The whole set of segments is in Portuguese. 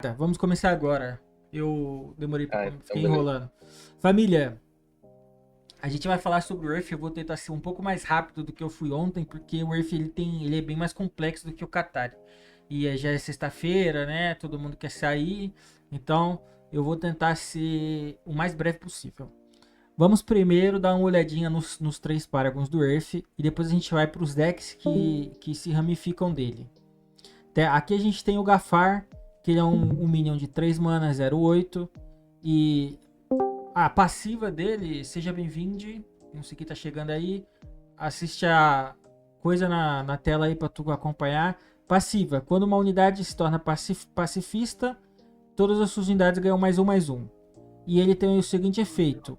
Tá, vamos começar agora. Eu demorei Então fiquei beleza. enrolando. Família, a gente vai falar sobre o Earth. Eu vou tentar ser um pouco mais rápido do que eu fui ontem, porque o Earth ele é bem mais complexo do que o Qatari. E já é sexta-feira, né? Todo mundo quer sair. Então, eu vou tentar ser o mais breve possível. Vamos primeiro dar uma olhadinha nos três Paragons do Earth. E depois a gente vai para os decks que se ramificam dele. Aqui a gente tem o Gafar, que ele é um minion de 3 mana, 0/8. E a passiva dele, seja bem-vindo. Não sei quem tá chegando aí. Assiste a coisa na tela aí para tu acompanhar. Passiva: quando uma unidade se torna pacifista, todas as suas unidades ganham mais um. E ele tem o seguinte efeito: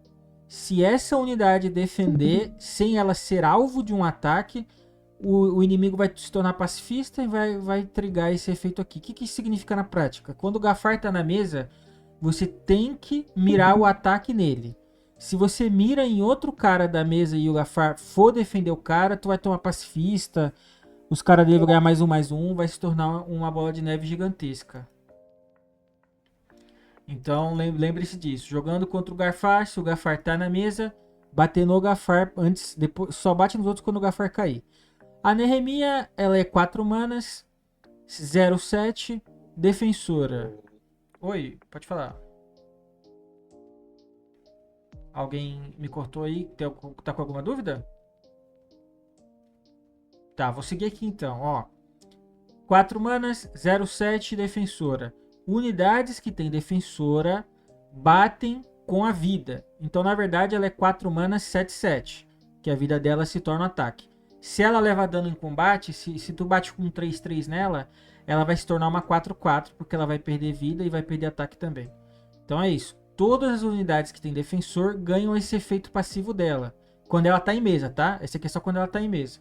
se essa unidade defender sem ela ser alvo de um ataque, o inimigo vai se tornar pacifista e vai trigar esse efeito aqui. O que isso significa na prática? Quando o Gafar está na mesa, você tem que mirar o ataque nele. Se você mira em outro cara da mesa e o Gafar for defender o cara, tu vai tomar pacifista, os caras dele vão ganhar mais um, vai se tornar uma bola de neve gigantesca. Então lembre-se disso. Jogando contra o Gafar, se o Gafar tá na mesa, bater no Gafar antes, depois, só bate nos outros quando o Gafar cair. A Nehemia, ela é 4 manas, 0/7, defensora. Oi, pode falar. Alguém me cortou aí? Tá com alguma dúvida? Tá, vou seguir aqui então, ó. 4 manas, 0/7, defensora. Unidades que tem defensora batem com a vida. Então, na verdade, ela é 4 manas, 7/7, que a vida dela se torna ataque. Se ela leva dano em combate, se tu bate com 3/3 nela, ela vai se tornar uma 4/4, porque ela vai perder vida e vai perder ataque também. Então é isso. Todas as unidades que tem defensor ganham esse efeito passivo dela. Quando ela tá em mesa, tá? Esse aqui é só quando ela tá em mesa.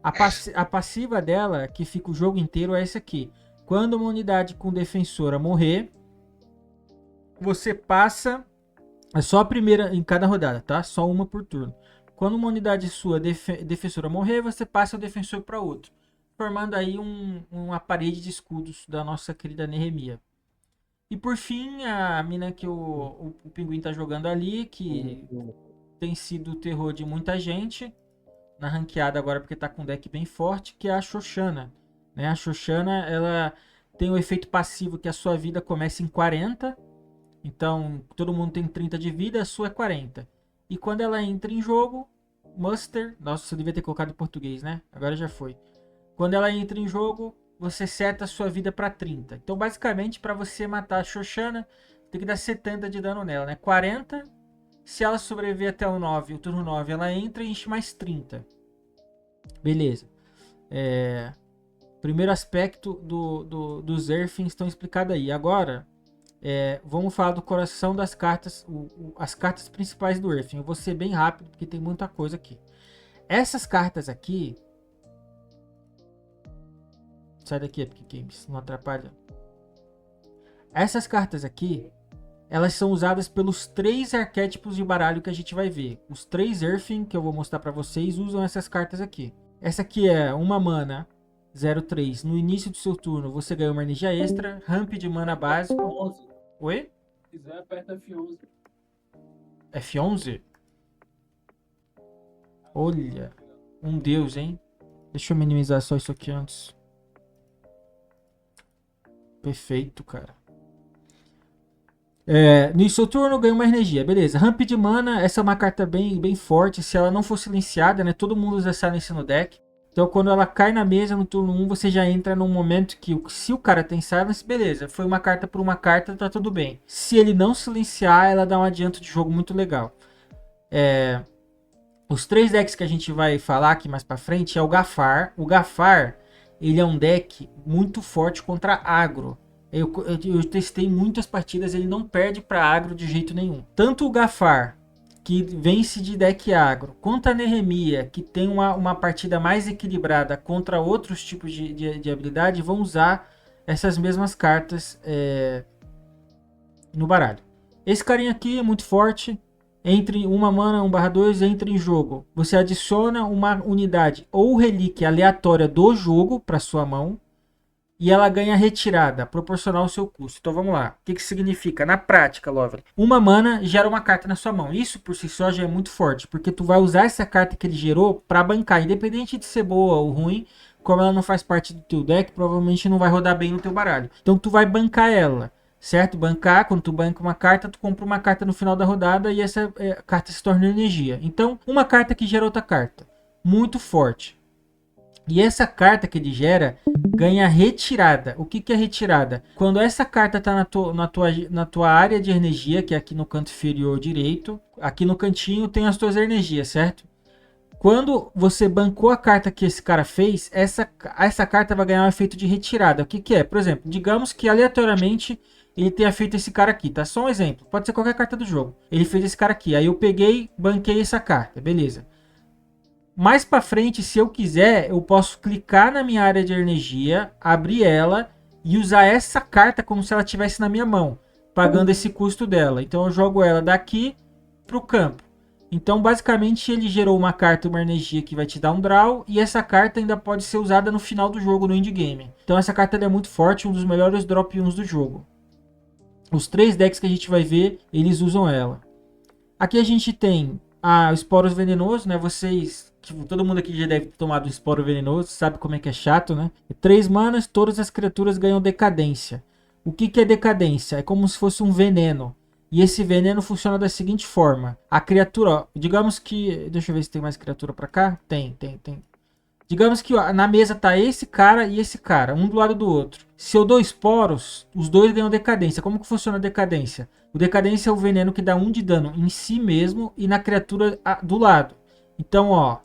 A passiva dela, que fica o jogo inteiro, é essa aqui. Quando uma unidade com defensora morrer, você passa. É só a primeira em cada rodada, tá? Só uma por turno. Quando uma unidade sua defensora morrer, você passa o defensor para outro, formando aí uma parede de escudos da nossa querida Nehemia. E por fim, a mina que o Pinguim tá jogando ali, que tem sido o terror de muita gente na ranqueada agora, porque tá com um deck bem forte, que é a Xoxana. Né? A Xoxana, ela tem o efeito passivo que a sua vida começa em 40. Então, todo mundo tem 30 de vida, a sua é 40. E quando ela entra em jogo, Muster. Nossa, eu devia ter colocado em português, né? Agora já foi. Quando ela entra em jogo, você seta a sua vida para 30. Então, basicamente, para você matar a Xoxana, tem que dar 70 de dano nela, né? 40. Se ela sobreviver até o 9, o turno 9, ela entra e enche mais 30. Beleza. Primeiro aspecto dos Earthings estão explicado aí. Agora, vamos falar do coração das cartas, as cartas principais do Earthing. Eu vou ser bem rápido porque tem muita coisa aqui. Essas cartas aqui. Sai daqui, Epic Games, não atrapalha. Essas cartas aqui, elas são usadas pelos 3 arquétipos de baralho que a gente vai ver. Os 3 Earthing que eu vou mostrar para vocês usam essas cartas aqui. Essa aqui é uma mana 0/3. No início do seu turno, você ganha uma energia extra. Ramp de mana básico. 11. Oi? Se quiser, aperta F11. F11? Olha, um deus, hein? Deixa eu minimizar só isso aqui antes. Perfeito, cara. No seu turno ganha uma energia, beleza. Ramp de mana, essa é uma carta bem forte. Se ela não for silenciada, né? Todo mundo usa silence no deck. Então quando ela cai na mesa no turno 1, você já entra num momento que se o cara tem silence, beleza. Foi uma carta por uma carta, tá tudo bem. Se ele não silenciar, ela dá um adianto de jogo muito legal. Os 3 decks que a gente vai falar aqui mais pra frente é o Gafar. O Gafar, ele é um deck muito forte contra agro. Eu testei muitas partidas, ele não perde para agro de jeito nenhum. Tanto o Gafar, que vence de deck agro, quanto a Nehemia, que tem uma partida mais equilibrada contra outros tipos de habilidade, vão usar essas mesmas cartas no baralho. Esse carinha aqui é muito forte. Entre uma mana 1/2, entra em jogo. Você adiciona uma unidade ou relíquia aleatória do jogo para sua mão. e ela ganha retirada, proporcional ao seu custo. Então vamos lá. O que que significa? Na prática, Lovely, uma mana gera uma carta na sua mão. Isso por si só já é muito forte, porque tu vai usar essa carta que ele gerou para bancar, independente de ser boa ou ruim. Como ela não faz parte do teu deck, provavelmente não vai rodar bem no teu baralho. Então tu vai bancar ela, certo? Bancar, quando tu banca uma carta, tu compra uma carta no final da rodada e essa carta se torna energia. Então, uma carta que gera outra carta. Muito forte. E essa carta que ele gera ganha retirada. O que que é retirada? Quando essa carta está na tua área de energia, que é aqui no canto inferior direito, aqui no cantinho tem as tuas energias, certo? Quando você bancou a carta que esse cara fez, essa carta vai ganhar um efeito de retirada. O que que é? Por exemplo, digamos que aleatoriamente ele tenha feito esse cara aqui, tá? Só um exemplo. Pode ser qualquer carta do jogo. Ele fez esse cara aqui. Aí eu peguei, banquei essa carta. Beleza. Mais para frente, se eu quiser, eu posso clicar na minha área de energia, abrir ela e usar essa carta como se ela estivesse na minha mão, pagando esse custo dela. Então eu jogo ela daqui para o campo. Então basicamente ele gerou uma carta, uma energia que vai te dar um draw, e essa carta ainda pode ser usada no final do jogo, no endgame. Então essa carta é muito forte, um dos melhores drop 1s do jogo. Os 3 decks que a gente vai ver, eles usam ela. Aqui a gente tem o Esporos Venenoso, né? Vocês, todo mundo aqui já deve ter tomado um Esporo Venenoso, sabe como é que é chato, né? 3 manas, todas as criaturas ganham decadência. O que que é decadência? É como se fosse um veneno. E esse veneno funciona da seguinte forma. A criatura, ó, digamos que... Deixa eu ver se tem mais criatura pra cá. Tem. Digamos que ó, na mesa tá esse cara e esse cara, um do lado do outro. Se eu dou esporos, os dois ganham decadência. Como que funciona a decadência? O decadência é o veneno que dá 1 de dano em si mesmo e na criatura do lado. Então, ó,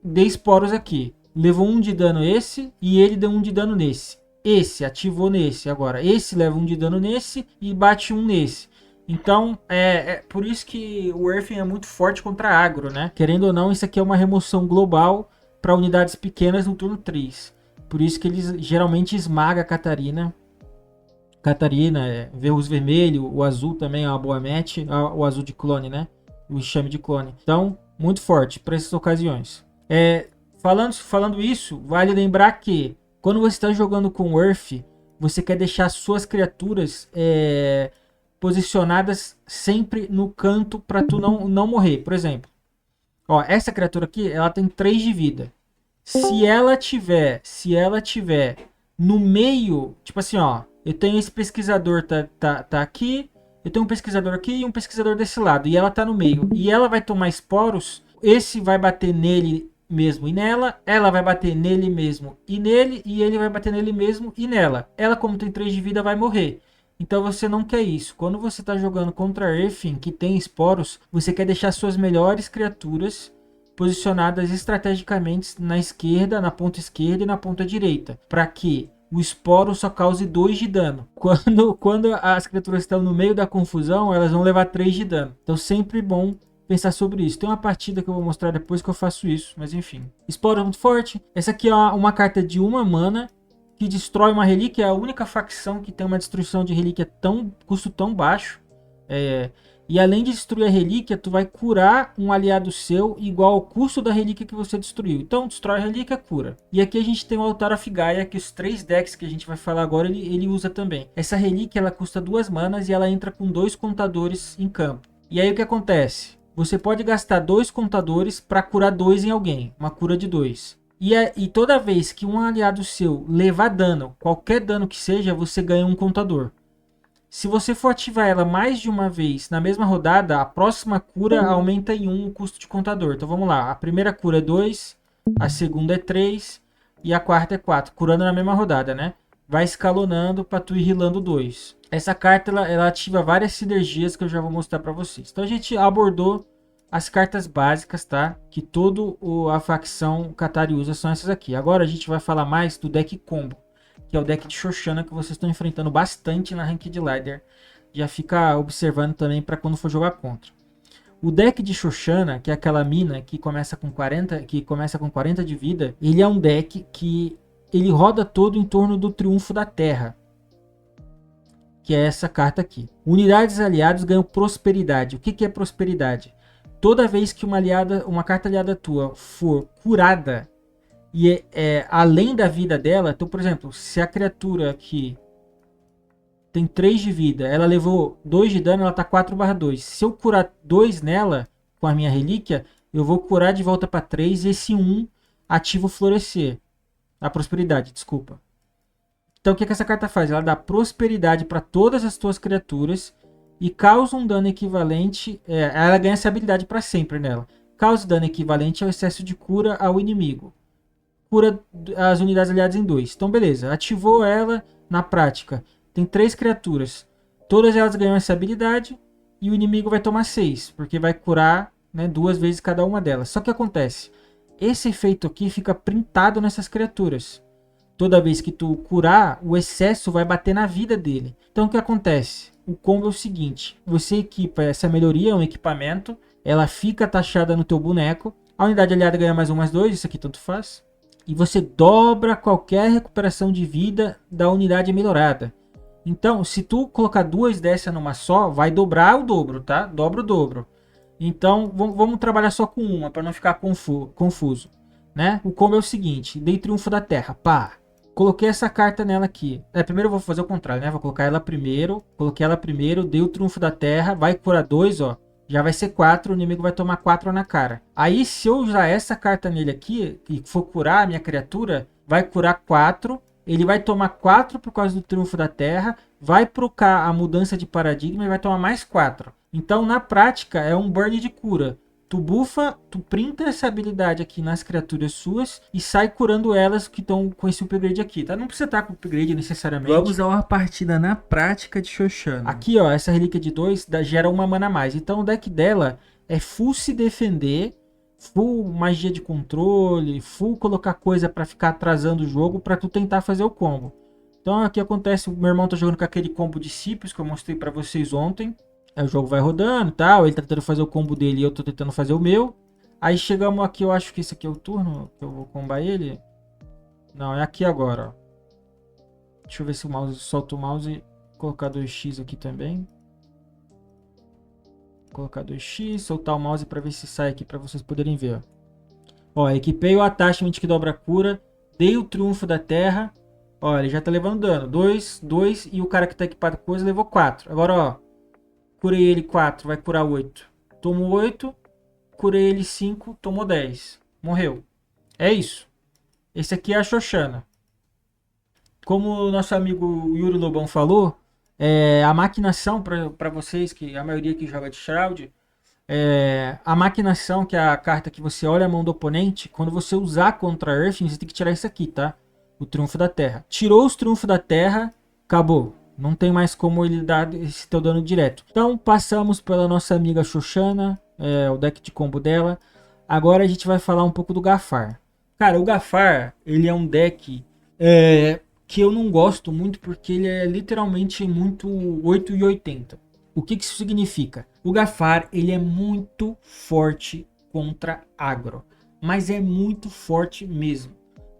dei esporos aqui. Levou 1 de dano esse e ele deu 1 de dano nesse. Esse ativou nesse. Agora, esse leva 1 de dano nesse e bate 1 nesse. Então, por isso que o Earthing é muito forte contra agro, né? Querendo ou não, isso aqui é uma remoção global para unidades pequenas no turno 3. Por isso que eles geralmente esmaga a Catarina. Verrus vermelho, o azul também é uma boa match. O azul de clone, né? O enxame de clone. Então, muito forte para essas ocasiões. Falando isso, vale lembrar que quando você está jogando com Earth, você quer deixar suas criaturas... posicionadas sempre no canto para tu não morrer. Por exemplo, ó, essa criatura aqui, ela tem 3 de vida. Se ela tiver no meio, tipo assim, ó, eu tenho esse pesquisador tá aqui, eu tenho um pesquisador aqui e um pesquisador desse lado, e ela tá no meio, e ela vai tomar esporos, esse vai bater nele mesmo e nela, ela vai bater nele mesmo e nele, e ele vai bater nele mesmo e nela. Ela, como tem 3 de vida, vai morrer. Então você não quer isso. Quando você está jogando contra Earthing, que tem esporos, você quer deixar suas melhores criaturas posicionadas estrategicamente na esquerda, na ponta esquerda e na ponta direita, para que o esporo só cause 2 de dano. Quando as criaturas estão no meio da confusão, elas vão levar 3 de dano. Então sempre bom pensar sobre isso. Tem uma partida que eu vou mostrar depois que eu faço isso, mas enfim. Esporo é muito forte. Essa aqui é uma carta de 1 mana, que destrói uma relíquia. É a única facção que tem uma destruição de relíquia custo tão baixo. E além de destruir a relíquia, tu vai curar um aliado seu igual ao custo da relíquia que você destruiu. Então destrói a relíquia, cura. E aqui a gente tem o Altar of Gaia, que os 3 decks que a gente vai falar agora, ele usa também. Essa relíquia, ela custa 2 manas e ela entra com 2 contadores em campo. E aí o que acontece? Você pode gastar 2 contadores para curar 2 em alguém. Uma cura de 2. E toda vez que um aliado seu levar dano, qualquer dano que seja, você ganha um contador. Se você for ativar ela mais de uma vez na mesma rodada, a próxima cura aumenta em 1 o custo de contador. Então vamos lá, a primeira cura é 2, a segunda é 3 e a quarta é 4, curando na mesma rodada, né? Vai escalonando para tu ir healando 2. Essa carta ela ativa várias sinergias que eu já vou mostrar para vocês. Então a gente abordou as cartas básicas, tá? Que toda a facção Qatari usa são essas aqui. Agora a gente vai falar mais do deck combo, que é o deck de Shoshana, que vocês estão enfrentando bastante na Ranked Ladder. Já fica observando também para quando for jogar contra. O deck de Shoshana, que é aquela mina que começa com 40 de vida, ele é um deck que ele roda todo em torno do Triunfo da Terra, que é essa carta aqui. Unidades aliadas ganham prosperidade. O que é prosperidade? Toda vez que uma carta aliada tua for curada, E além da vida dela, então, por exemplo, se a criatura aqui tem 3 de vida, ela levou 2 de dano, ela tá 4/2. Se eu curar 2 nela com a minha relíquia, eu vou curar de volta para 3 e esse 1 ativa o florescer. A prosperidade, desculpa. Então o que essa carta faz? Ela dá prosperidade para todas as tuas criaturas e causa um dano equivalente. Ela ganha essa habilidade para sempre nela. Causa dano equivalente ao excesso de cura ao inimigo. Cura as unidades aliadas em 2. Então beleza, ativou ela na prática. Tem 3 criaturas. Todas elas ganham essa habilidade e o inimigo vai tomar 6, porque vai curar, né, 2 vezes cada uma delas. Só que acontece, esse efeito aqui fica printado nessas criaturas. Toda vez que tu curar, o excesso vai bater na vida dele. Então o que acontece? O combo é o seguinte, você equipa essa melhoria, um equipamento, ela fica taxada no teu boneco, a unidade aliada ganha mais 1, mais 2, isso aqui tanto faz, e você dobra qualquer recuperação de vida da unidade melhorada. Então, se tu colocar 2 dessa numa só, vai dobrar o dobro, tá? Dobra o dobro. Então, vamos trabalhar só com uma, para não ficar confuso, né? O combo é o seguinte, dei Triunfo da Terra, pá. Coloquei essa carta nela aqui. Primeiro eu vou fazer o contrário, né? Vou colocar ela primeiro. Coloquei ela primeiro, dei o Triunfo da Terra. Vai curar 2, ó. Já vai ser 4, o inimigo vai tomar 4 na cara. Aí se eu usar essa carta nele aqui, e for curar a minha criatura, vai curar 4. Ele vai tomar 4 por causa do Triunfo da Terra. Vai procar a mudança de paradigma e vai tomar mais 4. Então na prática é um burn de cura. Tu bufa, tu printa essa habilidade aqui nas criaturas suas e sai curando elas que estão com esse upgrade aqui, tá? Não precisa estar com upgrade necessariamente. Vamos a uma partida na prática de Shoshana. Aqui, ó, essa relíquia de 2 gera uma mana a mais. Então o deck dela é full se defender, full magia de controle, full colocar coisa pra ficar atrasando o jogo pra tu tentar fazer o combo. Então aqui acontece, o meu irmão tá jogando com aquele combo de Cipos que eu mostrei pra vocês ontem. Aí o jogo vai rodando e tal, ele tá tentando fazer o combo dele e eu tô tentando fazer o meu. Aí chegamos aqui, eu acho que esse aqui é o turno que eu vou combar ele. Não, é aqui agora, ó. Deixa eu ver se o mouse, solta o mouse e colocar 2x aqui também. Colocar 2x, soltar o mouse pra ver se sai aqui pra vocês poderem ver, ó. Ó, equipei o attachment que dobra a cura, dei o Triunfo da Terra. Ó, ele já tá levando dano, 2, 2 e o cara que tá equipado com coisa levou 4. Agora, ó. Curei ele 4, vai curar 8. Tomou 8. Curei ele 5, tomou 10. Morreu. É isso. Esse aqui é a Shoshana. Como o nosso amigo Yuri Lobão falou, a maquinação, para vocês, que a maioria que joga de Shroud, a maquinação, que é a carta que você olha a mão do oponente, quando você usar contra Earthling, você tem que tirar isso aqui, tá? O Triunfo da Terra. Tirou os Triunfo da Terra, acabou. Não tem mais como ele dar esse teu dano direto. Então passamos pela nossa amiga Shoshana, o deck de combo dela. Agora a gente vai falar um pouco do Gafar. Cara, o Gafar, ele é um deck que eu não gosto muito porque ele é literalmente muito 8 e 80. O que isso significa? O Gafar, ele é muito forte contra agro. Mas é muito forte mesmo.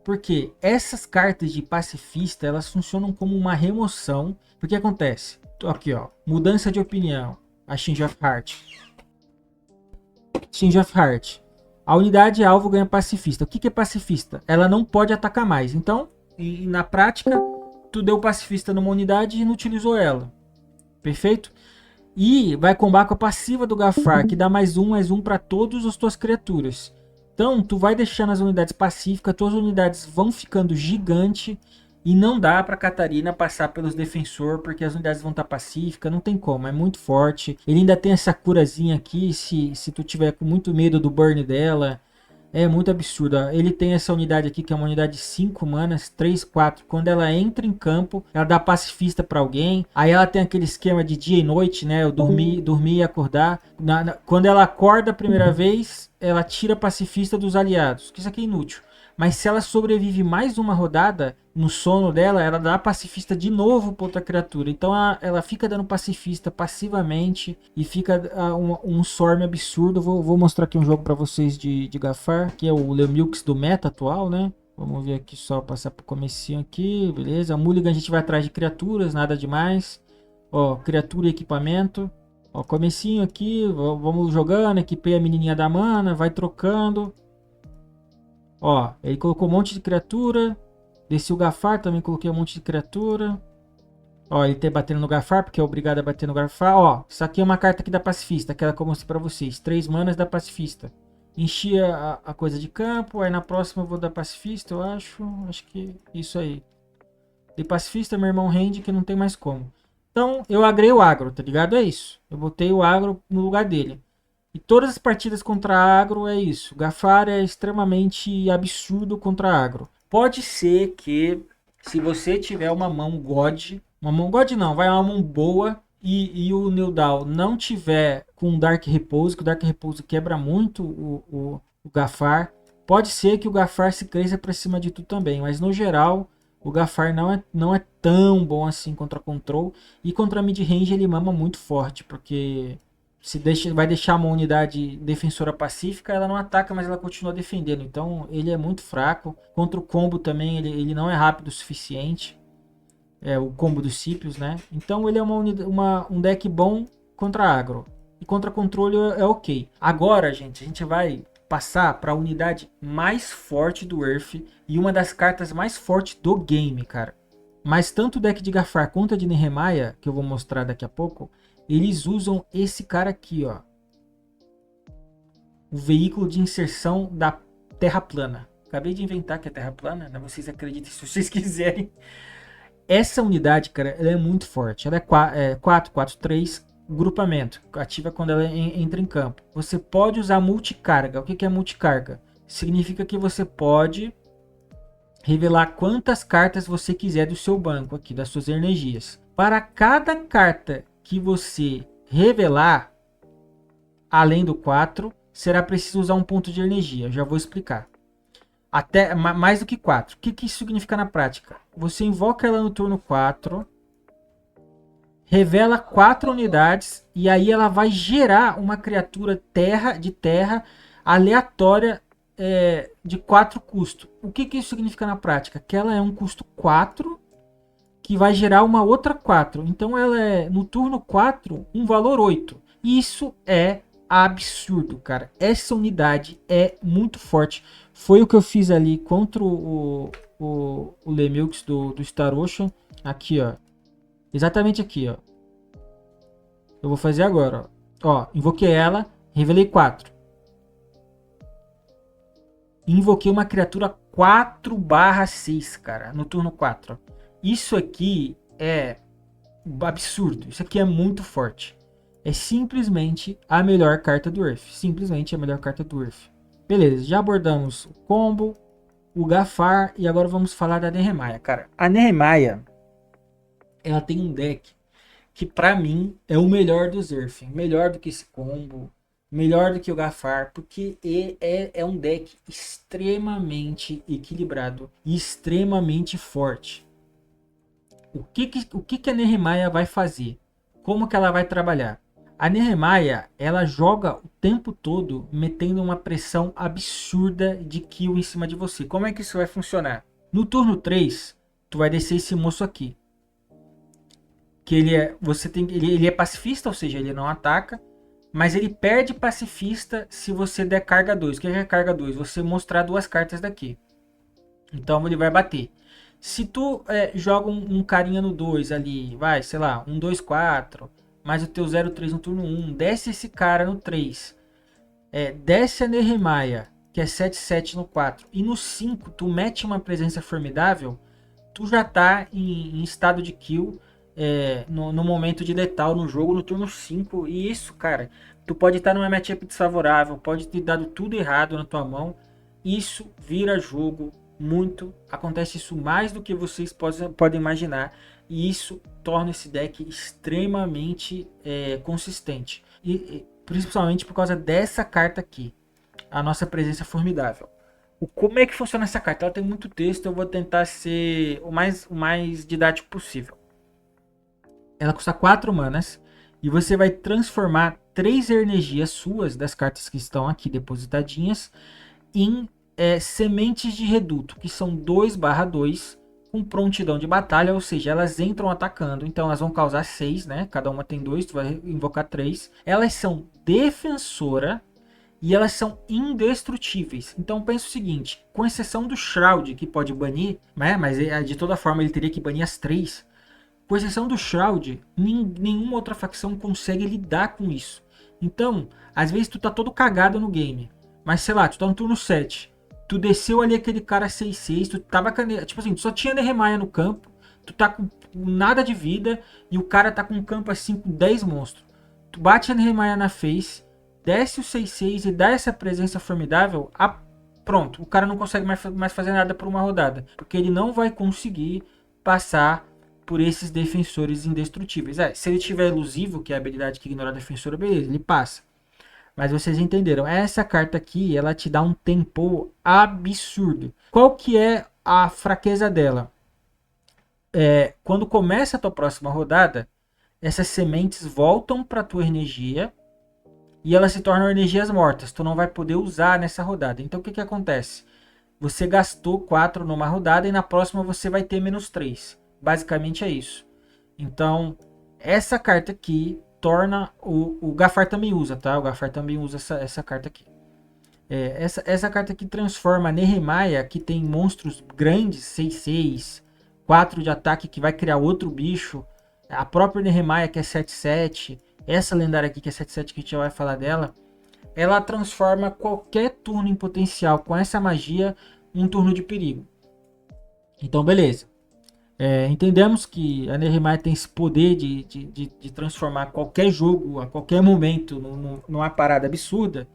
Porque essas cartas de pacifista, elas funcionam como uma remoção. Porque acontece? Aqui, ó. Mudança de opinião. A Change of Heart. Change of Heart. A unidade alvo ganha pacifista. O que é pacifista? Ela não pode atacar mais. Então, na prática, tu deu pacifista numa unidade e não utilizou ela. Perfeito? E vai combar com a passiva do Gafar, que dá mais um para todas as tuas criaturas. Então, tu vai deixando as unidades pacíficas, tuas unidades vão ficando gigante e não dá pra Catarina passar pelos defensor, porque as unidades vão estar pacíficas, não tem como, é muito forte. Ele ainda tem essa curazinha aqui, se tu tiver com muito medo do burn dela, é muito absurdo. Ele tem essa unidade aqui, que é uma unidade de 5 manas, 3, 4. Quando ela entra em campo, ela dá pacifista pra alguém. Aí ela tem aquele esquema de dia e noite, né? Eu dormir e acordar. Quando ela acorda a primeira vez, ela tira pacifista dos aliados. Que isso aqui é inútil. Mas se ela sobrevive mais uma rodada, no sono dela, ela dá pacifista de novo para outra criatura. Então ela fica dando pacifista passivamente e fica um Swarm absurdo. Vou mostrar aqui um jogo para vocês de Gafar, que é o Lemilks do meta atual, né? Vamos ver aqui, só passar pro comecinho aqui, beleza? Mulligan a gente vai atrás de criaturas, nada demais. Ó, criatura e equipamento. Ó, comecinho aqui, vamos jogando, equipei a menininha da mana, vai trocando. Ó, ele colocou um monte de criatura. Desci o Gafar, também coloquei um monte de criatura. Ó, ele tá batendo no Gafar, porque é obrigado a bater no Gafar. Ó, isso aqui é uma carta aqui da Pacifista, aquela que eu mostrei pra vocês. 3 manas da Pacifista. Enchi a coisa de campo, aí na próxima eu vou dar Pacifista, eu acho. Acho que isso aí. De Pacifista, meu irmão rende, que não tem mais como. Então, eu agrei o agro, tá ligado? É isso. Eu botei o agro no lugar dele. E todas as partidas contra agro é isso. Gafar é extremamente absurdo contra agro. Pode ser que, se você tiver uma mão God, uma mão God não, vai uma mão boa, e o Nildal não tiver com Dark Repose, que o Dark Repose quebra muito o Gafar, pode ser que o Gafar se cresça pra cima de tu também, mas no geral o Gafar não é tão bom assim contra Control, e contra Mid-Range ele mama muito forte, porque vai deixar uma unidade defensora pacífica, ela não ataca, mas ela continua defendendo. Então ele é muito fraco. Contra o combo também, ele não é rápido o suficiente. É o combo dos Cípios, né? Então ele é um deck bom contra agro. E contra controle é ok. Agora, gente, a gente vai passar para a unidade mais forte do Earth e uma das cartas mais fortes do game, cara. Mas tanto o deck de Gafar quanto a de Nehemiah, que eu vou mostrar daqui a pouco, eles usam esse cara aqui, ó. O veículo de inserção da Terra plana. Acabei de inventar que é Terra plana, né? Vocês acreditem se vocês quiserem. Essa unidade, cara, ela é muito forte. Ela é 4/4/3, grupamento. Ativa quando ela entra em campo. Você pode usar multicarga. O que é multicarga? Significa que você pode revelar quantas cartas você quiser do seu banco aqui, das suas energias. Para cada carta que você revelar, além do 4, será preciso usar um ponto de energia. Eu já vou explicar. Até mais do que 4. O que isso significa na prática? Você invoca ela no turno 4, revela 4 unidades e aí ela vai gerar uma criatura de terra aleatória de 4 custo. O que isso significa na prática? Que ela é um custo 4 que vai gerar uma outra 4. Então ela é, no turno 4, um valor 8. Isso é absurdo, cara. Essa unidade é muito forte. Foi o que eu fiz ali contra o Lemilks do Star Ocean. Aqui, ó. Exatamente aqui, ó. Eu vou fazer agora, ó. Ó, invoquei ela, revelei 4. Invoquei uma criatura 4/6, cara, no turno 4. Isso aqui é absurdo. Isso aqui é muito forte. É simplesmente a melhor carta do Earth. Simplesmente a melhor carta do Earth. Beleza, já abordamos o combo, o Gafar e agora vamos falar da Nehemiah. Cara, a Nehemiah, ela tem um deck que pra mim é o melhor dos Earth. Melhor do que esse combo, melhor do que o Gafar, porque é um deck extremamente equilibrado e extremamente forte. O que a Nehemiah vai fazer? Como que ela vai trabalhar? A Nehemiah, ela joga o tempo todo metendo uma pressão absurda de kill em cima de você. Como é que isso vai funcionar? No turno 3, tu vai descer esse moço aqui. Que ele é pacifista, ou seja, ele não ataca. Mas ele perde pacifista se você der carga 2. O que é carga 2? Você mostrar 2 cartas daqui. Então ele vai bater. Se tu joga um carinha no 2 ali, vai, sei lá, 1, 2, 4, mais o teu 0/3 no turno 1, desce esse cara no 3, desce a Nehemiah, que é 7/7 no 4, e no 5 tu mete uma presença formidável, tu já tá em estado de kill no momento de letal no jogo no turno 5, e isso, cara, tu pode estar numa matchup desfavorável, pode ter dado tudo errado na tua mão, isso vira jogo. Muito, acontece isso mais do que vocês podem imaginar, e isso torna esse deck extremamente consistente, e principalmente por causa dessa carta aqui, a nossa presença formidável. Como é que funciona essa carta? Ela tem muito texto, eu vou tentar ser o mais didático possível. Ela custa 4 manas e você vai transformar 3 energias suas, das cartas que estão aqui depositadinhas, em sementes de reduto, que são 2/2 com prontidão de batalha, ou seja, elas entram atacando, então elas vão causar 6, né? Cada uma tem 2, tu vai invocar 3. Elas são defensora e elas são indestrutíveis. Então pensa o seguinte, com exceção do Shroud, que pode banir, né? Mas de toda forma ele teria que banir as 3. Com exceção do Shroud, nenhuma outra facção consegue lidar com isso. Então, às vezes tu tá todo cagado no game, mas sei lá, tu tá no turno 7, tu desceu ali aquele cara 6-6, tu tava tipo assim, tu só tinha Nehemiah no campo, tu tá com nada de vida e o cara tá com um campo assim com 10 monstros. Tu bate a Nehemiah na face, desce o 6-6 e dá essa presença formidável, pronto, o cara não consegue mais fazer nada por uma rodada, porque ele não vai conseguir passar por esses defensores indestrutíveis. Se ele tiver elusivo, que é a habilidade que ignora a defensora, beleza, ele passa. Mas vocês entenderam, essa carta aqui, ela te dá um tempo absurdo. Qual que é a fraqueza dela? Quando começa a tua próxima rodada, essas sementes voltam para tua energia e elas se tornam energias mortas. Tu não vai poder usar nessa rodada. Então o que acontece? Você gastou 4 numa rodada e na próxima você vai ter -3. Basicamente é isso. Então, essa carta aqui torna... O Gafar também usa, tá? O Gafar também usa essa carta aqui. Essa carta aqui transforma a Nehemiah, que tem monstros grandes, 6-6, 4 de ataque, que vai criar outro bicho. A própria Nehemiah, que é 7-7. Essa lendária aqui, que é 7-7, que a gente já vai falar dela. Ela transforma qualquer turno em potencial com essa magia em um turno de perigo. Então, beleza. Entendemos que a Nehemiah tem esse poder de transformar qualquer jogo a qualquer momento numa parada absurda.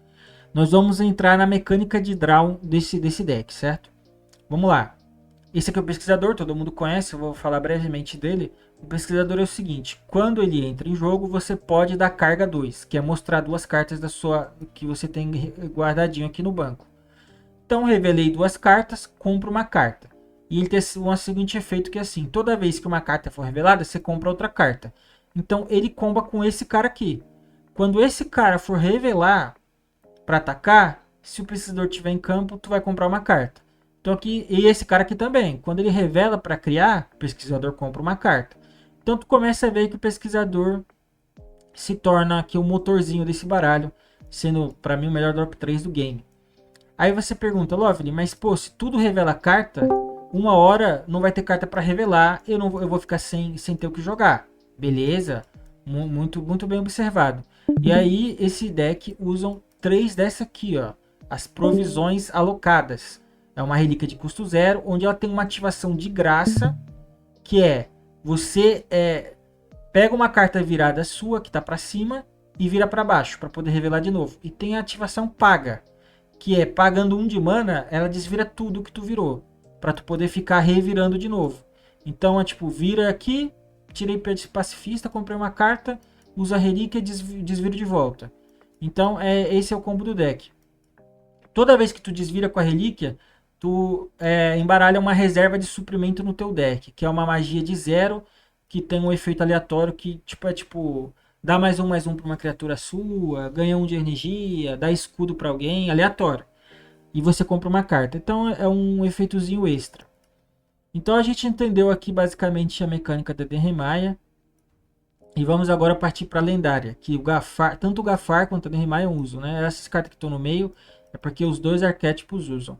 Nós vamos entrar na mecânica de draw desse deck, certo? Vamos lá. Esse aqui é o pesquisador, todo mundo conhece, eu vou falar brevemente dele. O pesquisador é o seguinte, quando ele entra em jogo, você pode dar carga 2, que é mostrar 2 cartas que você tem guardadinho aqui no banco. Então, revelei 2 cartas, compro uma carta. E ele tem um seguinte efeito que é assim, toda vez que uma carta for revelada, você compra outra carta. Então ele comba com esse cara aqui. Quando esse cara for revelar para atacar, se o pesquisador estiver em campo, tu vai comprar uma carta. Então aqui, e esse cara aqui também, quando ele revela para criar, o pesquisador compra uma carta. Então tu começa a ver que o pesquisador se torna aqui o motorzinho desse baralho, sendo para mim o melhor drop 3 do game. Aí você pergunta, Lovely, mas pô, se tudo revela carta, uma hora não vai ter carta para revelar, eu vou ficar sem ter o que jogar. Beleza? Muito bem observado. E aí, esse deck usam 3 dessa aqui, ó. As provisões alocadas. É uma relíquia de custo 0, onde ela tem uma ativação de graça, que é, você pega uma carta virada sua, que está para cima, e vira para baixo, para poder revelar de novo. E tem a ativação paga, que é, pagando 1 de mana, ela desvira tudo que tu virou, para tu poder ficar revirando de novo. Então é tipo, vira aqui, tirei pacifista, comprei uma carta, usa a relíquia e desviro de volta. Então esse é o combo do deck. Toda vez que tu desvira com a relíquia, tu embaralha uma reserva de suprimento no teu deck, que é uma magia de 0, que tem um efeito aleatório que tipo dá +1/+1 para uma criatura sua, ganha 1 de energia, dá escudo para alguém, aleatório. E você compra uma carta. Então é um efeitozinho extra. Então a gente entendeu aqui basicamente a mecânica da Nehemiah. E vamos agora partir para a lendária, que o Gafar, tanto o Gafar quanto a Nehemiah usam, né? Essas cartas que estão no meio é porque os 2 arquétipos usam.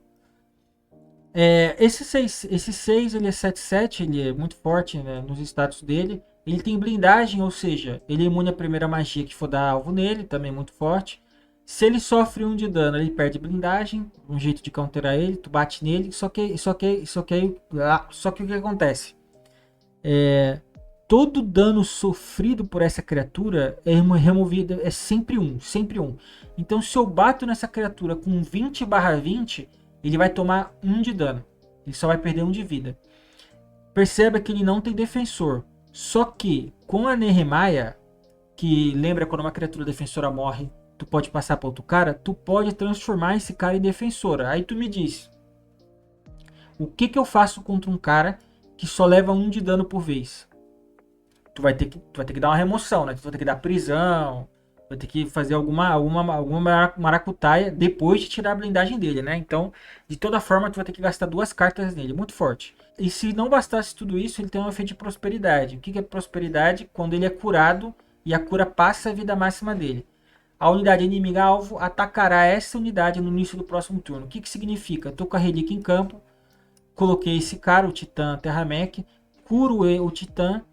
Esse 6 ele é 7-7, ele é muito forte, né, nos status dele. Ele tem blindagem, ou seja, ele é imune à primeira magia que for dar alvo nele, também muito forte. Se ele sofre 1 de dano, ele perde blindagem, um jeito de counterar ele, tu bate nele, só que o que acontece? Todo dano sofrido por essa criatura é removido, é sempre 1. Então se eu bato nessa criatura com 20/20, ele vai tomar 1 de dano, ele só vai perder 1 de vida. Perceba que ele não tem defensor, só que com a Nehemiah, que lembra quando uma criatura defensora morre, tu pode passar para outro cara, tu pode transformar esse cara em defensora. Aí tu me diz, o que eu faço contra um cara que só leva 1 de dano por vez? Tu vai ter que dar uma remoção, né? Tu vai ter que dar prisão, vai ter que fazer alguma maracutaia depois de tirar a blindagem dele, né? Então, de toda forma, tu vai ter que gastar 2 cartas nele, muito forte. E se não bastasse tudo isso, ele tem um efeito de prosperidade. O que é prosperidade? Quando ele é curado e a cura passa a vida máxima dele. A unidade inimiga alvo atacará essa unidade no início do próximo turno. O que que significa? Estou com a relíquia em campo, coloquei esse cara, o Titã Terramec, curo o Titã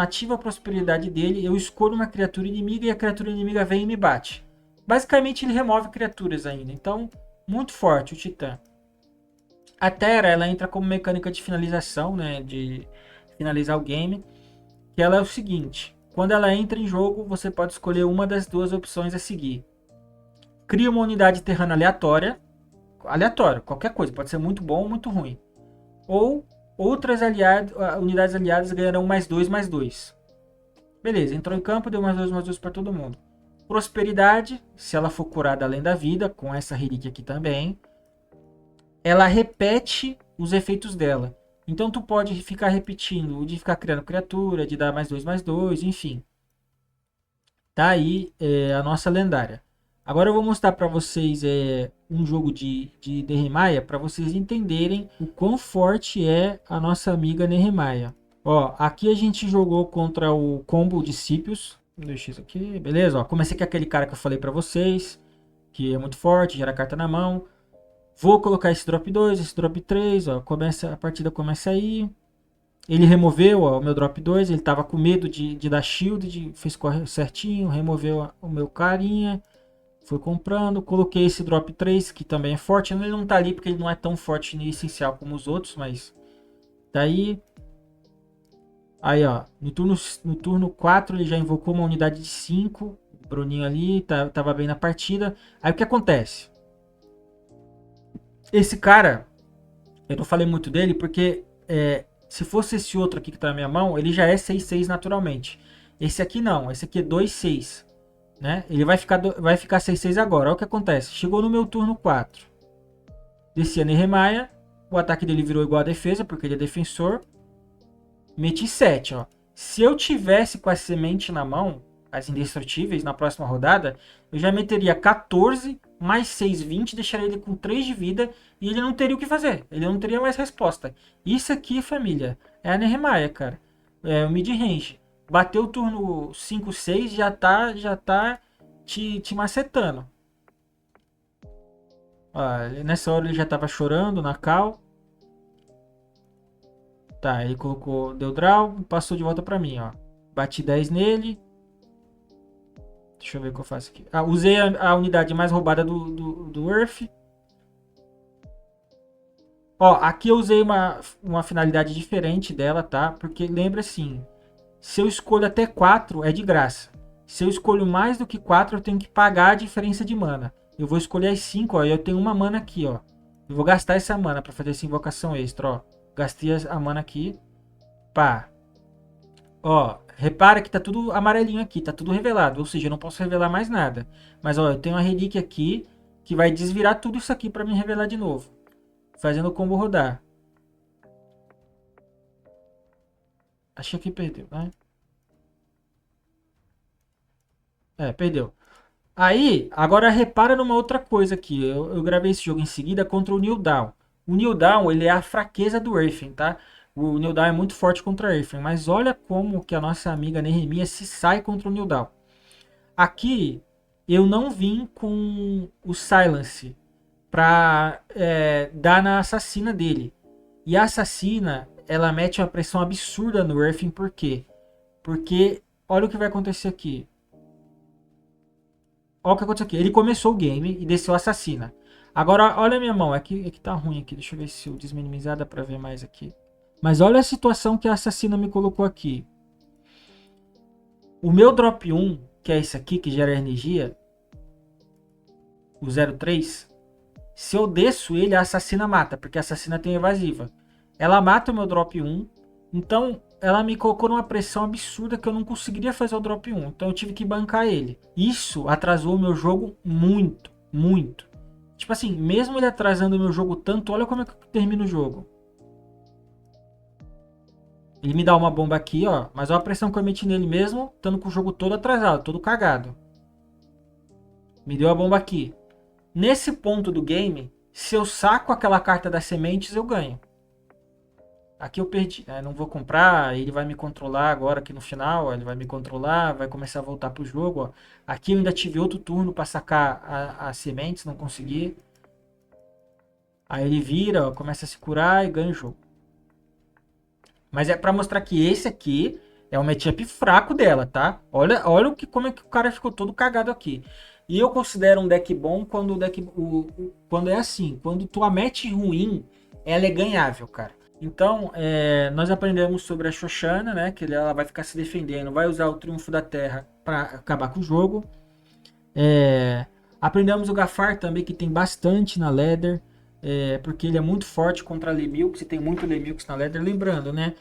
ativa a prosperidade dele, eu escolho uma criatura inimiga e a criatura inimiga vem e me bate. Basicamente ele remove criaturas ainda, então muito forte o Titã. A Terra, ela entra como mecânica de finalização, né, de finalizar o game, que ela é o seguinte: quando ela entra em jogo, você pode escolher uma das duas opções a seguir. Cria uma unidade terrana aleatória, qualquer coisa, pode ser muito bom ou muito ruim. Ou outras unidades aliadas ganharão +2/+2. Beleza, entrou em campo, deu +2/+2 para todo mundo. Prosperidade, se ela for curada além da vida, com essa relíquia aqui também, ela repete os efeitos dela. Então tu pode ficar repetindo, de ficar criando criatura, de dar +2/+2, enfim. Tá aí a nossa lendária. Agora eu vou mostrar para vocês um jogo de Nehemiah, para vocês entenderem o quão forte é a nossa amiga Nehemiah. Ó, aqui a gente jogou contra o combo de Cipios. Deixa isso aqui, beleza? Ó, comecei com aquele cara que eu falei para vocês, que é muito forte, gera carta na mão. Vou colocar esse drop 2, esse drop 3, ó, a partida começa aí. Ele removeu ó, o meu drop 2, ele tava com medo de dar shield, fez certinho, removeu o meu carinha, foi comprando, coloquei esse drop 3, que também é forte, ele não tá ali porque ele não é tão forte nem essencial como os outros, mas daí... Aí ó, no turno 4 ele já invocou uma unidade de 5, o Bruninho ali, tava bem na partida. Aí o que acontece? Esse cara, eu não falei muito dele porque se fosse esse outro aqui que tá na minha mão, ele já é 6/6 naturalmente. Esse aqui não, esse aqui é 2/6, né? Ele vai ficar 6/6 agora. Olha o que acontece. Chegou no meu turno 4. Desci a Nehemiah, o ataque dele virou igual a defesa, porque ele é defensor. Meti 7, ó. Se eu tivesse com a semente na mão, as indestrutíveis, na próxima rodada, eu já meteria 14 mais 6, 20, deixaria ele com 3 de vida e ele não teria o que fazer. Ele não teria mais resposta. Isso aqui, família, é a Nehemiah, cara. É o mid-range. Bateu o turno 5, 6, já tá te macetando. Ó, nessa hora ele já tava chorando na cal. Tá, ele colocou, deu draw, passou de volta pra mim, ó. Bati 10 nele. Deixa eu ver o que eu faço aqui. Ah, usei a unidade mais roubada do Earth. Ó, aqui eu usei uma finalidade diferente dela, tá? Porque lembra assim, se eu escolho até 4 é de graça. Se eu escolho mais do que 4 eu tenho que pagar a diferença de mana. Eu vou escolher as 5, ó, e eu tenho uma mana aqui, ó. Eu vou gastar essa mana pra fazer essa invocação extra, ó. Gastei a mana aqui. Pá. Ó, repara que tá tudo amarelinho aqui, tá tudo revelado. Ou seja, eu não posso revelar mais nada. Mas ó, eu tenho uma relíquia aqui que vai desvirar tudo isso aqui pra me revelar de novo. Fazendo o combo rodar. Achei que perdeu, né? Perdeu. Aí, agora repara numa outra coisa aqui. Eu gravei esse jogo em seguida contra o New Dawn. O New Dawn, ele é a fraqueza do Earthen, tá? O New Dawn é muito forte contra o Earthen, mas olha como que a nossa amiga Nehemiah se sai contra o New Dawn. Aqui, eu não vim com o Silence pra dar na assassina dele. E a assassina, ela mete uma pressão absurda no Earthen, por quê? Porque, olha o que vai acontecer aqui. Olha o que aconteceu aqui. Ele começou o game e desceu a assassina. Agora, olha a minha mão. É que tá ruim aqui. Deixa eu ver se eu desminimizar dá pra ver mais aqui. Mas olha a situação que a assassina me colocou aqui. O meu drop 1, que é esse aqui, que gera energia, o 03, se eu desço ele, a assassina mata, porque a assassina tem evasiva. Ela mata o meu drop 1, então ela me colocou numa pressão absurda que eu não conseguiria fazer o drop 1, então eu tive que bancar ele. Isso atrasou o meu jogo muito, muito. Tipo assim, mesmo ele atrasando o meu jogo tanto, olha como é que eu termino o jogo. Ele me dá uma bomba aqui, ó. Mas olha a pressão que eu meti nele mesmo, estando com o jogo todo atrasado, todo cagado. Me deu a bomba aqui. Nesse ponto do game, se eu saco aquela carta das sementes, eu ganho. aqui eu perdi, né? Não vou comprar, ele vai me controlar agora aqui no final, ele vai me controlar, vai começar a voltar pro jogo, ó. Aqui eu ainda tive outro turno para sacar as sementes, não consegui. Aí ele vira, ó, começa a se curar e ganha o jogo. Mas é para mostrar que esse aqui é o matchup fraco dela, tá? Olha como é que o cara ficou todo cagado aqui. E eu considero um deck bom quando o deck quando é assim, quando tua match ruim, ela é ganhável, cara. Então, nós aprendemos sobre a Shoshana, né? Que ela vai ficar se defendendo, vai usar o Triunfo da Terra para acabar com o jogo. Aprendemos o Gafar também, que tem bastante na Ladder, porque ele é muito forte contra Lemilks, e tem muito Lemilks na Ladder. Lembrando, né?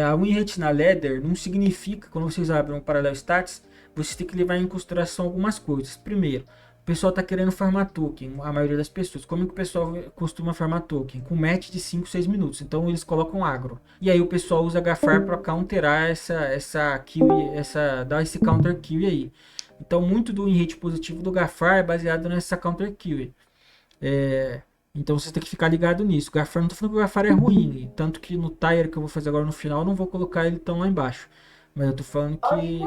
A win rate na Ladder não significa, quando vocês abrem um Parallel Stats, vocês têm que levar em consideração algumas coisas. Primeiro, o pessoal está querendo farmar token, a maioria das pessoas. Como é que o pessoal costuma farmar token? Com match de 5, 6 minutos. Então eles colocam agro. E aí o pessoal usa Gafar para counterar essa kill, dar esse counter kill aí. Então muito do win rate positivo do Gafar é baseado nessa counter kill. Então você tem que ficar ligado nisso. O Gafar, não tô falando que o Gafar é ruim. Tanto que no tire que eu vou fazer agora no final, eu não vou colocar ele tão lá embaixo. Mas eu tô falando que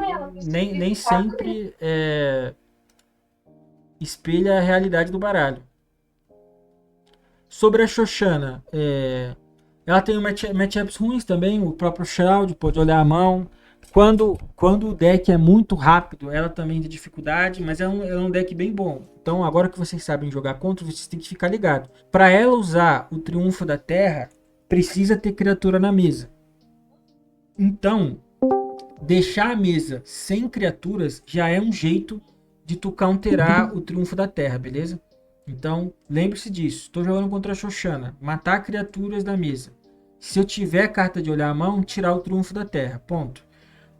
nem sempre espelha a realidade do baralho. Sobre a Shoshana, ela tem matchups ruins também. O próprio Shroud pode olhar a mão. Quando o deck é muito rápido, ela também tem dificuldade, mas é um deck bem bom. Então, agora que vocês sabem jogar contra, vocês têm que ficar ligado. Para ela usar o Triunfo da Terra, precisa ter criatura na mesa. Então, deixar a mesa sem criaturas já é um jeito de tu counterar o Triunfo da Terra, beleza? Então, lembre-se disso. Estou jogando contra a Shoshana. Matar criaturas da mesa. Se eu tiver carta de olhar a mão, tirar o Triunfo da Terra. Ponto.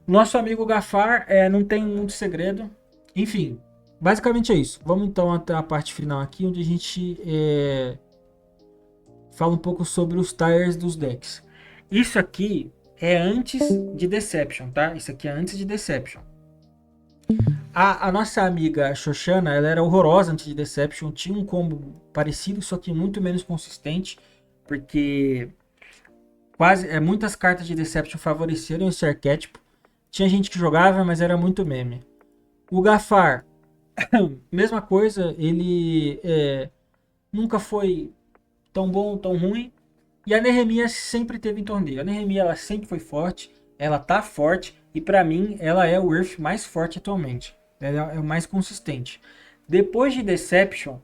Nosso amigo Gafar não tem muito segredo. Enfim, basicamente é isso. Vamos então até a parte final aqui, onde a gente fala um pouco sobre os tires dos decks. Isso aqui é antes de Deception, tá? Isso aqui é antes de Deception. A nossa amiga Shoshana, ela era horrorosa antes de Deception. Tinha um combo parecido, só que muito menos consistente. Porque muitas cartas de Deception favoreceram esse arquétipo. Tinha gente que jogava, mas era muito meme. O Gafar, mesma coisa. Ele nunca foi tão bom, tão ruim. E a Nehemia sempre teve em torneio. A Nehemia, ela sempre foi forte. Ela tá forte. E pra mim, ela é o Earth mais forte atualmente. Ela é o mais consistente. Depois de Deception,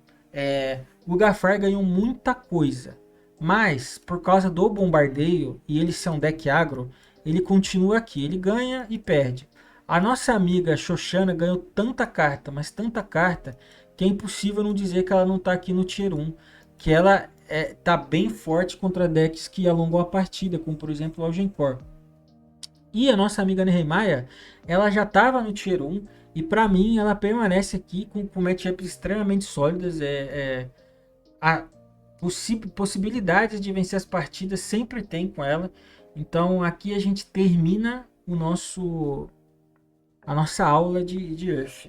o Gafar ganhou muita coisa. Mas, por causa do bombardeio, e ele ser um deck agro, ele continua aqui. Ele ganha e perde. A nossa amiga Shoshana ganhou tanta carta, mas tanta carta, que é impossível não dizer que ela não tá aqui no Tier 1. Que ela tá bem forte contra decks que alongam a partida, como por exemplo o Algenkor. E a nossa amiga Nehemia, ela já estava no Tier 1, e para mim ela permanece aqui com matchups extremamente sólidas. Possibilidades de vencer as partidas sempre tem com ela. Então aqui a gente termina a nossa aula de Earth.